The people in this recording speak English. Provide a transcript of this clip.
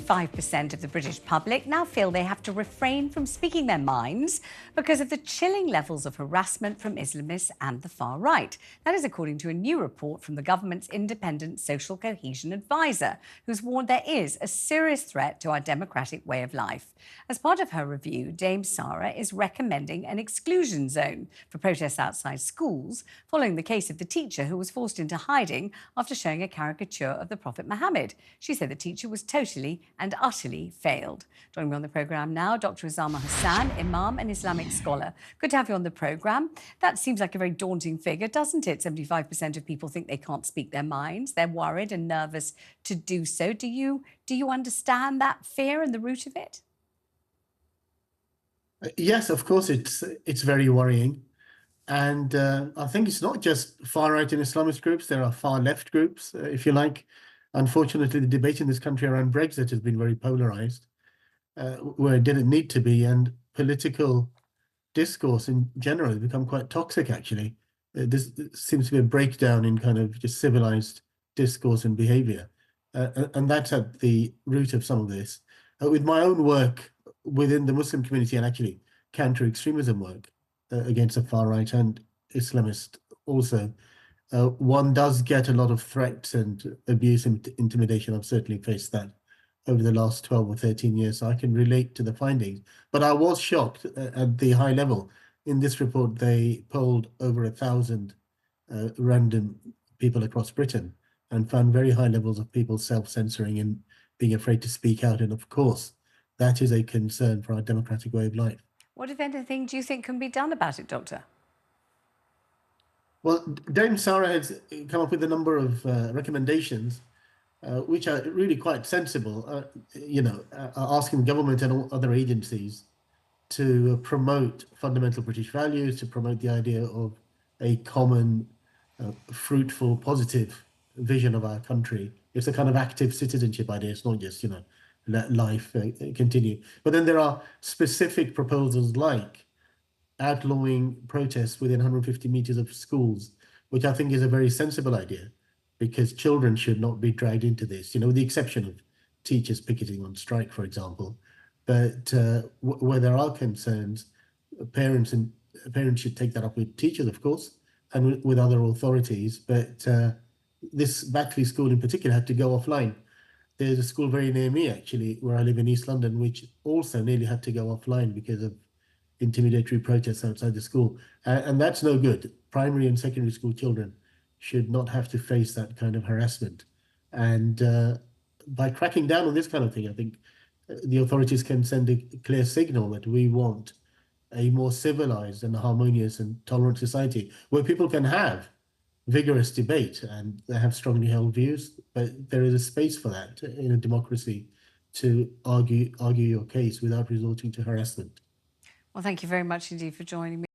75% of the British public now feel they have to refrain from speaking their minds because of the chilling levels of harassment from Islamists and the far right. That is according to a new report from the government's independent social cohesion advisor, who's warned there is a serious threat to our democratic way of life. As part of her review, Dame Sara is recommending an exclusion zone for protests outside schools, following the case of the teacher who was forced into hiding after showing a caricature of the Prophet Muhammad. She said the teacher was totally and utterly failed. Joining me on the programme now, Dr Usama Hassan, Imam and Islamic scholar. Good to have you on the programme. That seems like a very daunting figure, doesn't it? 75% of people think they can't speak their minds. They're worried and nervous to do so. Do you understand that fear and the root of it? Yes, of course, it's very worrying. And I think it's not just far-right and Islamist groups. There are far-left groups, if you like. Unfortunately, the debate in this country around Brexit has been very polarised, where it didn't need to be. And political discourse in general has become quite toxic, actually. This seems to be a breakdown in kind of just civilised discourse and behaviour. And that's at the root of some of this. With my own work within the Muslim community and actually counter-extremism work, against the far right and Islamist also, one does get a lot of threats and abuse and intimidation. I've certainly faced that over the last 12 or 13 years, so I can relate to the findings. But I was shocked at the high level. In this report, they polled over 1,000 random people across Britain and found very high levels of people self-censoring and being afraid to speak out. And of course, that is a concern for our democratic way of life. What, if anything, do you think can be done about it, Doctor? Well, Dame Sara has come up with a number of recommendations, which are really quite sensible. Asking government and all other agencies to promote fundamental British values, to promote the idea of a common, fruitful, positive vision of our country. It's a kind of active citizenship idea. It's not just, let life continue. But then there are specific proposals like outlawing protests within 150 meters of schools, which I think is a very sensible idea, because children should not be dragged into this, with the exception of teachers picketing on strike, for example. But where there are concerns, parents should take that up with teachers, of course, and with other authorities. But this Backley school in particular had to go offline. There's a school very near me, actually, where I live in East London, which also nearly had to go offline because of intimidatory protests outside the school. And that's no good. Primary and secondary school children should not have to face that kind of harassment. And by cracking down on this kind of thing, I think the authorities can send a clear signal that we want a more civilized and harmonious and tolerant society where people can have vigorous debate and they have strongly held views, but there is a space for that in a democracy to argue your case without resorting to harassment. Well, thank you very much indeed for joining me.